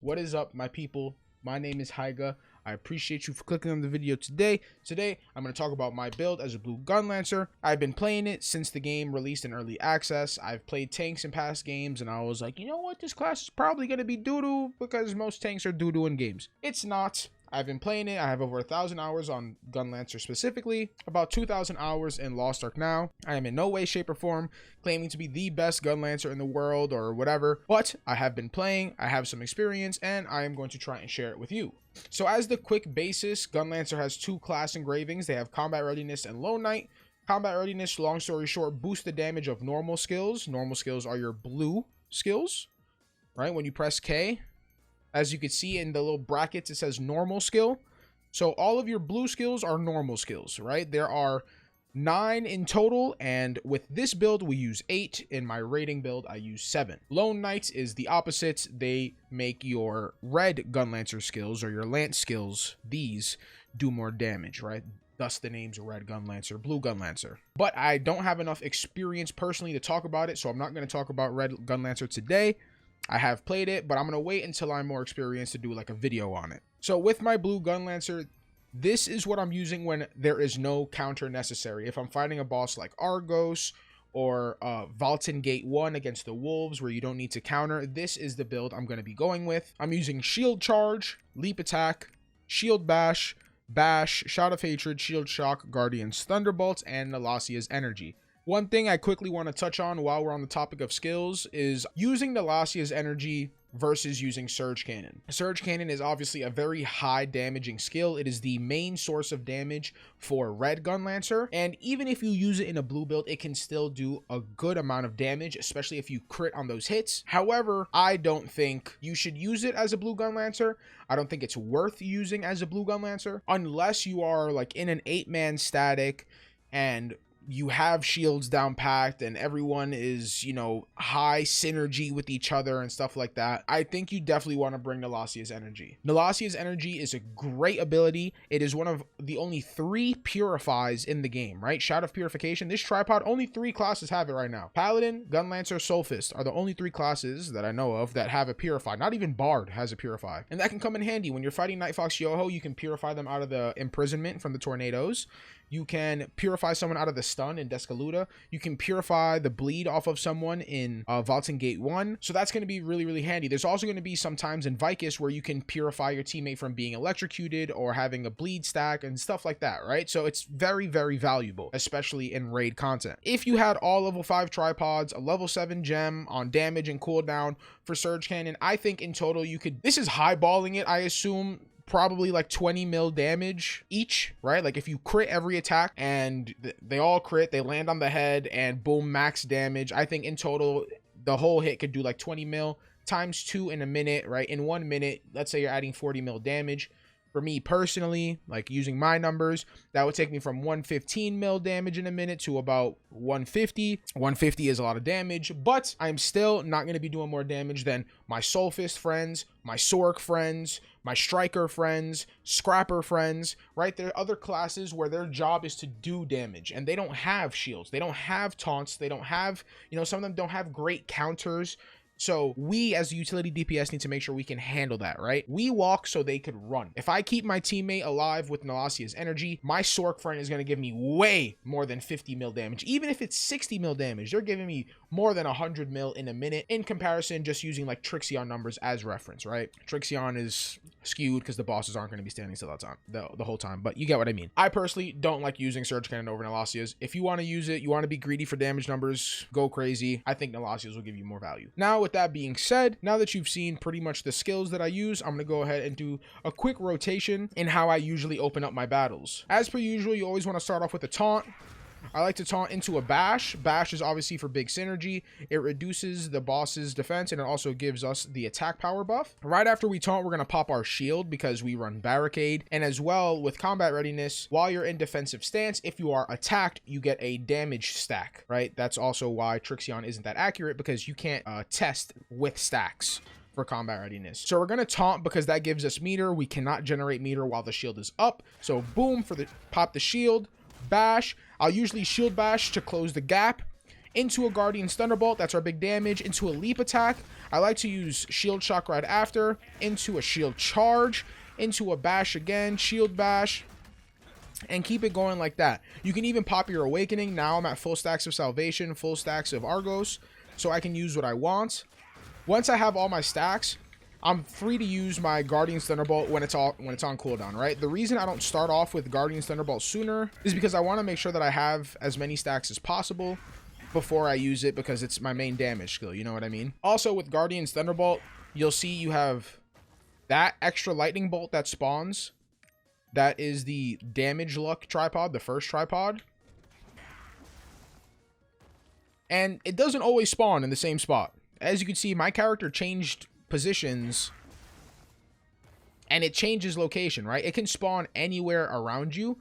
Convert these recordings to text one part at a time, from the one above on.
What is up, my people? My name is Haiga. I appreciate you for clicking on the video today. Today, I'm going to talk about my build as a blue Gunlancer. I've been playing it since the game released in early access. I've played tanks in past games, and I was like, you know what? This class is probably going to be doo-doo because most tanks are doo-doo in games. It's not. I've been playing it. I have over 1,000 hours on Gunlancer specifically, about 2,000 hours in Lost Ark now. I am in no way, shape, or form claiming to be the best Gunlancer in the world or whatever, but I have been playing, I have some experience, and I am going to try and share it with you. So as the quick basis, Gunlancer has two class engravings. They have Combat Readiness and Lone Knight. Combat Readiness, long story short, boosts the damage of normal skills. Normal skills are your blue skills, right? When you press K, as you can see in the little brackets, it says normal skill. So all of your blue skills are normal skills, right? There are 9 in total, and with this build, we use 8. In my rating build, I use 7. Lone Knights is the opposite. They make your red Gunlancer skills, or your lance skills, these do more damage, right? Thus the names Red Gunlancer, Blue Gunlancer. But I don't have enough experience personally to talk about it, so I'm not going to talk about Red Gunlancer today. I have played it, but I'm going to wait until I'm more experienced to do like a video on it. So with my blue Gunlancer, this is what I'm using when there is no counter necessary. If I'm fighting a boss like Argos or Valton Gate 1 against the Wolves where you don't need to counter, this is the build I'm going to be going with. I'm using Shield Charge, Leap Attack, Shield Bash, Bash, Shout of Hatred, Shield Shock, Guardian's Thunderbolts, and Nellasia's Energy. One thing I quickly want to touch on while we're on the topic of skills is using Nellasia's Energy versus using Surge Cannon. Surge Cannon is obviously a very high damaging skill. It is the main source of damage for Red Gunlancer, and even if you use it in a blue build, it can still do a good amount of damage, especially if you crit on those hits. However, I don't think you should use it as a blue Gunlancer. I don't think it's worth using as a blue Gunlancer unless you are like in an 8-man static and you have shields down packed and everyone is, you know, high synergy with each other and stuff like that. I think you definitely want to bring Nellasia's Energy. Nellasia's Energy is a great ability. It is one of the only 3 purifies in the game, right? Shout of Purification. This tripod, only 3 classes have it right now. Paladin, Gunlancer, Soulfist are the only 3 classes that I know of that have a purify. Not even Bard has a purify. And that can come in handy. When you're fighting Night Fox Yoho, you can purify them out of the imprisonment from the tornadoes. You can purify someone out of the stun in Descaluda. You can purify the bleed off of someone in Valton Gate 1. So that's going to be really, really handy. There's also going to be some times in Vicus where you can purify your teammate from being electrocuted or having a bleed stack and stuff like that, right? So it's very, very valuable, especially in raid content. If you had all level 5 tripods, a level 7 gem on damage and cooldown for Surge Cannon, I think in total you could, this is highballing it, I assume, probably like 20 mil damage each, right? Like if you crit every attack and they all crit, they land on the head and boom, max damage. I think in total the whole hit could do like 20 mil times 2 in a minute, right? In 1 minute, let's say you're adding 40 mil damage. For me personally, like using my numbers, that would take me from 115 mil damage in a minute to about 150. 150 is a lot of damage, but I'm still not going to be doing more damage than my Soulfist friends, my Sork friends, my Striker friends, Scrapper friends, right? There are other classes where their job is to do damage and they don't have shields. They don't have taunts. They don't have, you know, some of them don't have great counters. So we as a utility DPS need to make sure we can handle that, right? We walk so they could run. If I keep my teammate alive with Nellasia's Energy, my Sork friend is going to give me way more than 50 mil damage. Even if it's 60 mil damage, they're giving me more than 100 mil in a minute in comparison just using like Trixion numbers as reference, right? Trixion is skewed because the bosses aren't going to be standing still the whole time, but you get what I mean. I personally don't like using Surge Cannon over Nellasia's. If you want to use it, you want to be greedy for damage numbers, go crazy. I think Nellasia's will give you more value. Now, with that being said, now that you've seen pretty much the skills that I use, I'm going to go ahead and do a quick rotation in how I usually open up my battles. As per usual, you always want to start off with a taunt. I like to taunt into a bash. Bash is obviously for big synergy. It reduces the boss's defense and it also gives us the attack power buff. Right after we taunt, we're going to pop our shield because we run barricade. And as well with combat readiness, while you're in defensive stance, if you are attacked, you get a damage stack, right? That's also why Trixion isn't that accurate because you can't test with stacks for combat readiness. So we're going to taunt because that gives us meter. We cannot generate meter while the shield is up. So boom, for the pop the shield, bash. I'll usually shield bash to close the gap. into a Guardian's Thunderbolt, that's our big damage, into a leap attack. I like to use Shield Shock right after, into a Shield Charge, into a Bash again, Shield Bash, and keep it going like that. You can even pop your Awakening. Now I'm at full stacks of Salvation, full stacks of Argos, so I can use what I want. Once I have all my stacks, I'm free to use my Guardian's Thunderbolt when it's on cooldown, right? The reason I don't start off with Guardian's Thunderbolt sooner is because I want to make sure that I have as many stacks as possible before I use it, because it's my main damage skill, you know what I mean? Also, with Guardian's Thunderbolt, you'll see you have that extra lightning bolt that spawns. That is the damage luck tripod, the first tripod. And it doesn't always spawn in the same spot. As you can see, my character changed positions and it changes location, right? It can spawn anywhere around you.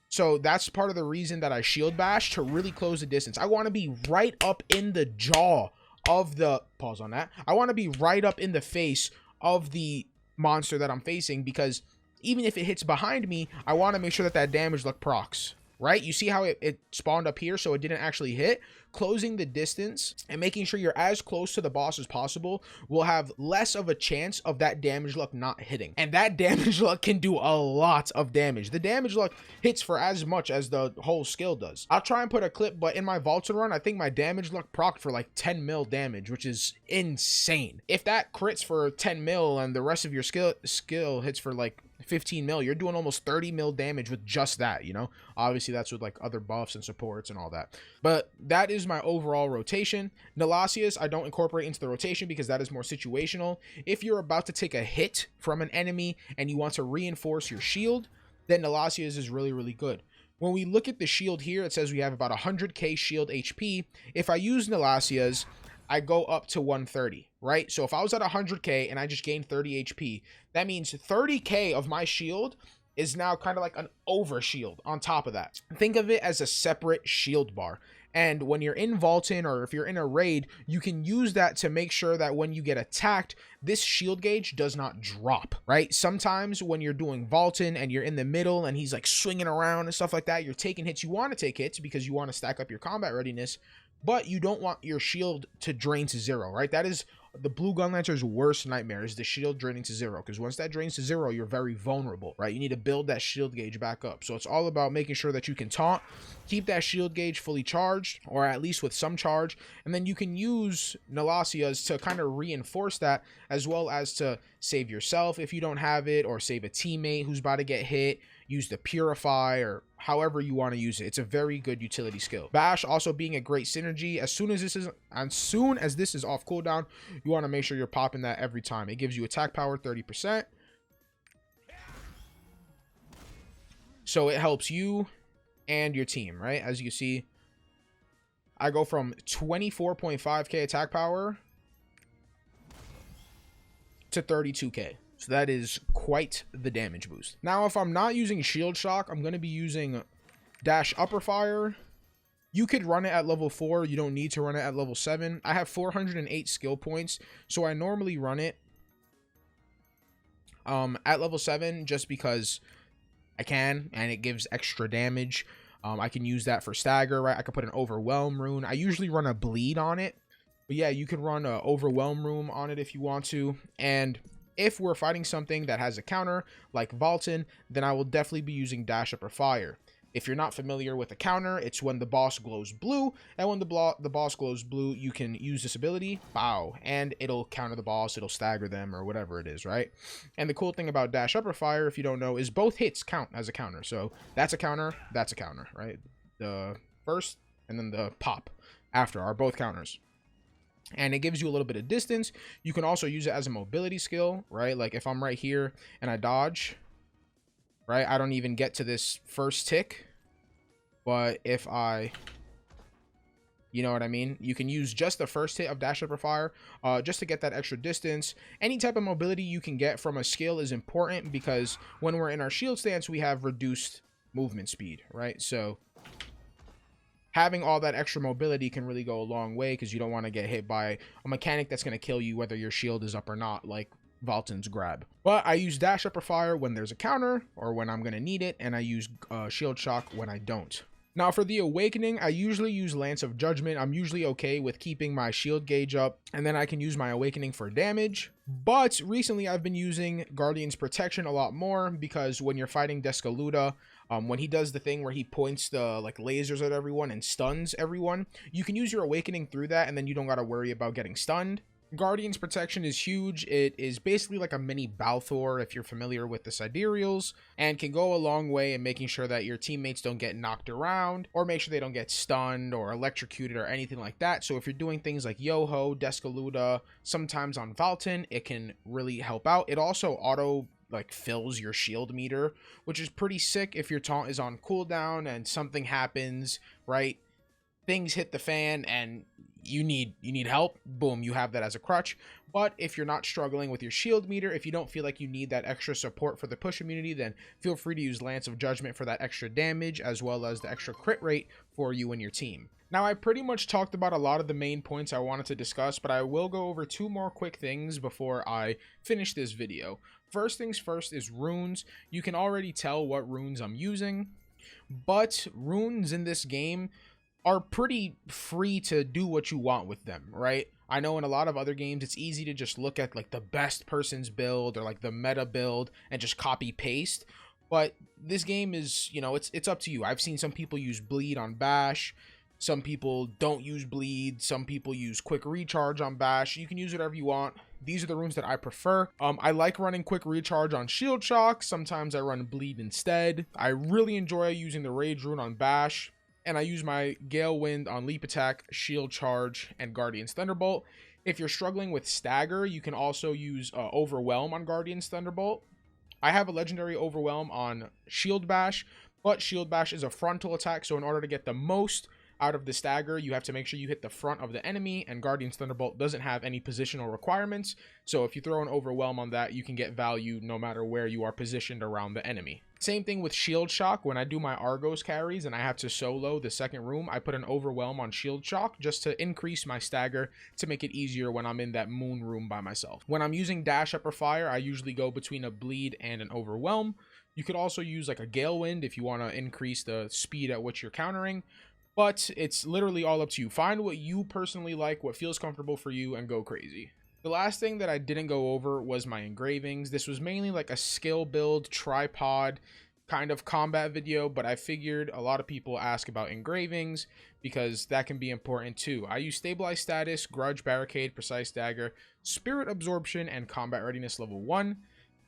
So that's part of the reason that I shield bash, to really close the distance. I want to be right up in the jaw of the, pause on that. I want to be right up in the face of the monster that I'm facing, because even if it hits behind me, I want to make sure that that damage luck procs, right? You see how it spawned up here, so it didn't actually hit. Closing the distance and making sure you're as close to the boss as possible will have less of a chance of that damage luck not hitting. And that damage luck can do a lot of damage. The damage luck hits for as much as the whole skill does. I'll try and put a clip, but in my Vaulted run, I think my damage luck procced for like 10 mil damage, which is insane. If that crits for 10 mil and the rest of your skill hits for like 15 mil, you're doing almost 30 mil damage with just that, you know? Obviously that's with like other buffs and supports and all that, but that is my overall rotation. Nellasia's I don't incorporate into the rotation because that is more situational. If you're about to take a hit from an enemy and you want to reinforce your shield, then Nellasia's is really, really good. When we look at the shield here, it says we have about 100k shield HP. If I use Nellasia's, I go up to 130, right? So if I was at 100k and I just gained 30 HP, that means 30k of my shield is now kind of like an over shield on top of that. Think of it as a separate shield bar. And when you're in Vaultin, or if you're in a raid, you can use that to make sure that when you get attacked, this shield gauge does not drop, right? Sometimes when you're doing Vaultin and you're in the middle and he's like swinging around and stuff like that, you're taking hits. You want to take hits because you want to stack up your combat readiness, but you don't want your shield to drain to 0, right? That is the Blue Gunlancer's worst nightmare, is the shield draining to 0, because once that drains to 0, you're very vulnerable, right? You need to build that shield gauge back up. So it's all about making sure that you can taunt, keep that shield gauge fully charged, or at least with some charge, and then you can use Nellasia's to kind of reinforce that, as well as to save yourself if you don't have it, or save a teammate who's about to get hit. Use the Purify, or however you want to use it. It's a very good utility skill. Bash also being a great synergy. As soon as this is off cooldown, you want to make sure you're popping that every time. It gives you attack power 30%. So it helps you and your team, right? As you see, I go from 24.5k attack power to 32k. So that is quite the damage boost. Now, if I'm not using Shield Shock, I'm going to be using Dash Upper Fire. You could run it at level 4. You don't need to run it at level 7. I have 408 skill points, so I normally run it at level 7 just because I can, and it gives extra damage. I can use that for stagger, right? I could put an Overwhelm rune. I usually run a Bleed on it, but yeah, you could run a Overwhelm rune on it if you want to. And if we're fighting something that has a counter, like Vaultin, then I will definitely be using Dash Upper Fire. If you're not familiar with a counter, it's when the boss glows blue, and when the boss glows blue, you can use this ability, bow, and it'll counter the boss, it'll stagger them, or whatever it is, right? And the cool thing about Dash Upper Fire, if you don't know, is both hits count as a counter. So that's a counter, right? The first and then the pop after are both counters. And it gives you a little bit of distance. You can also use it as a mobility skill, right? Like if I'm right here and I dodge, right, I don't even get to this first tick. But if I, you know what I mean? You can use just the first hit of Dash Upper Fire just to get that extra distance. Any type of mobility you can get from a skill is important, because when we're in our shield stance, we have reduced movement speed, right? So having all that extra mobility can really go a long way, because you don't want to get hit by a mechanic that's going to kill you whether your shield is up or not, like Vaultin's grab. But I use Dash Upper Fire when there's a counter or when I'm going to need it, and I use Shield Shock when I don't. Now for the awakening, I usually use Lance of Judgment. I'm usually okay with keeping my shield gauge up, and then I can use my awakening for damage. But recently I've been using Guardian's Protection a lot more, because when you're fighting Descaluda, when he does the thing where he points the like lasers at everyone and stuns everyone, you can use your awakening through that, and then you don't gotta worry about getting stunned. Guardian's Protection is huge. It is basically like a mini Balthor if you're familiar with the Sidereals, and can go a long way in making sure that your teammates don't get knocked around, or make sure they don't get stunned or electrocuted or anything like that. So if you're doing things like Yoho, Descaluda, sometimes on Valton, it can really help out. It also auto like fills your shield meter, which is pretty sick if your taunt is on cooldown and something happens, right? Things hit the fan and you need help, boom, you have that as a crutch. But if you're not struggling with your shield meter, if you don't feel like you need that extra support for the push immunity, then feel free to use Lance of Judgment for that extra damage, as well as the extra crit rate for you and your team. Now, I pretty much talked about a lot of the main points I wanted to discuss, but I will go over 2 more quick things before I finish this video. First things first is runes. You can already tell what runes I'm using, but runes in this game are pretty free to do what you want with them, right? I know in a lot of other games, it's easy to just look at like the best person's build or like the meta build and just copy paste. But this game is, you know, it's up to you. I've seen some people use bleed on Bash. Some people don't use bleed. Some people use quick recharge on Bash. You can use whatever you want. These are the runes that I prefer. I like running quick recharge on Shield Shock. Sometimes I run bleed instead. I really enjoy using the Rage rune on Bash. And I use my Gale Wind on Leap Attack, Shield Charge, and Guardian's Thunderbolt. If you're struggling with Stagger, you can also use Overwhelm on Guardian's Thunderbolt. I have a Legendary Overwhelm on Shield Bash, but Shield Bash is a frontal attack, so in order to get the most out of the stagger, you have to make sure you hit the front of the enemy, and Guardian's Thunderbolt doesn't have any positional requirements, so if you throw an Overwhelm on that, you can get value no matter where you are positioned around the enemy. Same thing with Shield Shock. When I do my Argos carries and I have to solo the second room, I put an Overwhelm on Shield Shock just to increase my stagger to make it easier when I'm in that moon room by myself. When I'm using Dash Upper Fire, I usually go between a Bleed and an Overwhelm. You could also use like a Gale Wind if you want to increase the speed at which you're countering, but it's literally all up to you. Find what you personally like, what feels comfortable for you, and go crazy. The last thing that I didn't go over was my engravings. This was mainly like a skill build, tripod kind of combat video, but I figured a lot of people ask about engravings because that can be important too. I use Stabilized Status, Grudge, Barricade, Precise Dagger, Spirit Absorption, and Combat Readiness level 1.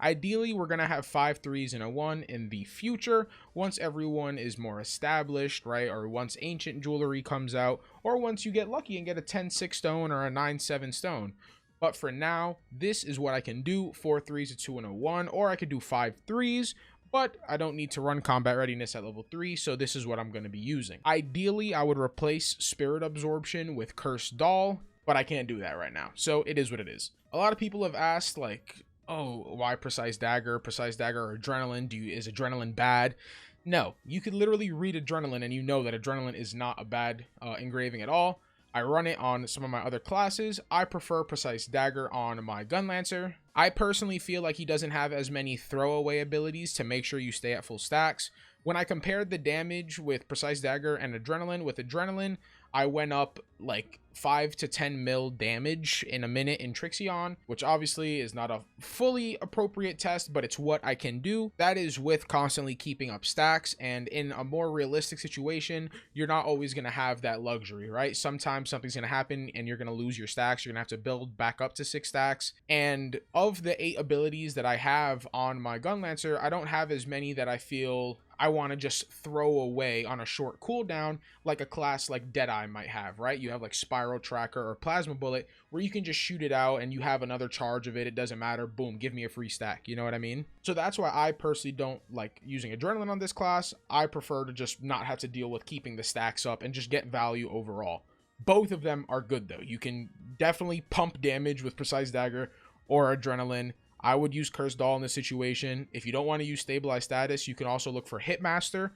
Ideally, we're going to have 5 3s and a 1 in the future once everyone is more established, right? Or once Ancient Jewelry comes out, or once you get lucky and get a 10-6 stone or a 9-7 stone. But for now, this is what I can do: 4 3s, a 2, and a 1, or I could do 5 3s, but I don't need to run Combat Readiness at level 3, so this is what I'm going to be using. Ideally, I would replace Spirit Absorption with Cursed Doll, but I can't do that right now, so it is what it is. A lot of people have asked, like, oh, why Precise Dagger? Precise Dagger or Adrenaline? Is Adrenaline bad? No, you could literally read Adrenaline and you know that Adrenaline is not a bad engraving at all. I run it on some of my other classes. I prefer Precise Dagger on my Gunlancer. I personally feel like he doesn't have as many throwaway abilities to make sure you stay at full stacks. When I compared the damage with Precise Dagger and Adrenaline, with Adrenaline, I went up like 5 to 10 mil damage in a minute in Trixion, which obviously is not a fully appropriate test, but it's what I can do. That is with constantly keeping up stacks, and in a more realistic situation, you're not always going to have that luxury, right? Sometimes something's going to happen and you're going to lose your stacks. You're going to have to build back up to 6 stacks. And of the 8 abilities that I have on my Gunlancer, I don't have as many that I feel I want to just throw away on a short cooldown like a class like Deadeye might have, right? You have like Spiral Tracker or Plasma Bullet where you can just shoot it out and you have another charge of it. It doesn't matter. Boom, give me a free stack. You know what I mean? So that's why I personally don't like using Adrenaline on this class. I prefer to just not have to deal with keeping the stacks up and just get value overall. Both of them are good though. You can definitely pump damage with Precise Dagger or Adrenaline. I would use Cursed Doll in this situation. If you don't want to use Stabilized Status, you can also look for Hitmaster,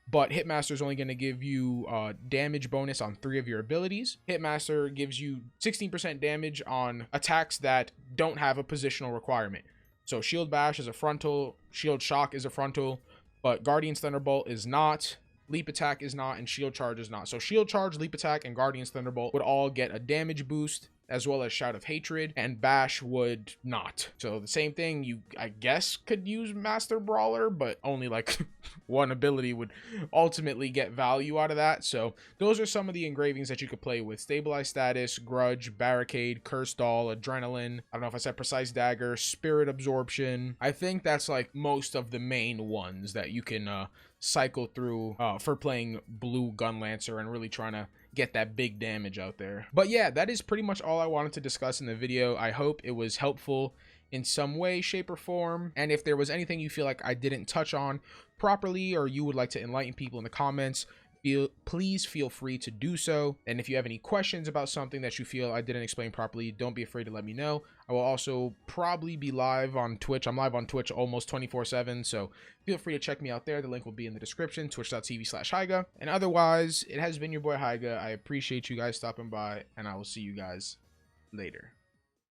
but Hitmaster is only going to give you damage bonus on 3 of your abilities. Hitmaster gives you 16% damage on attacks that don't have a positional requirement. So Shield Bash is a frontal, Shield Shock is a frontal, but Guardian's Thunderbolt is not. leap attack is not, and shield charge is not. So shield charge, leap attack, and Guardian's Thunderbolt would all get a damage boost, as well as Shout of Hatred, and Bash would not. So the same thing, you, I guess, could use Master Brawler, but only like one ability would ultimately get value out of that. So those are some of the engravings that you could play with: Stabilized Status, Grudge, Barricade, Curse Doll, Adrenaline, I don't know if I said Precise Dagger, Spirit Absorption. I think that's like most of the main ones that you can cycle through for playing blue Gunlancer and really trying to get that big damage out there. But yeah, that is pretty much all I wanted to discuss in the video. I hope it was helpful in some way, shape, or form. And if there was anything you feel like I didn't touch on properly, or you would like to enlighten people in the comments, please feel free to do so. And if you have any questions about something that you feel I didn't explain properly, don't be afraid to let me know. I will also probably be live on Twitch. I'm live on Twitch almost 24/7, so feel free to check me out there. The link will be in the description, twitch.tv/Hyga. And otherwise, it has been your boy Hyga. I appreciate you guys stopping by, and I will see you guys later.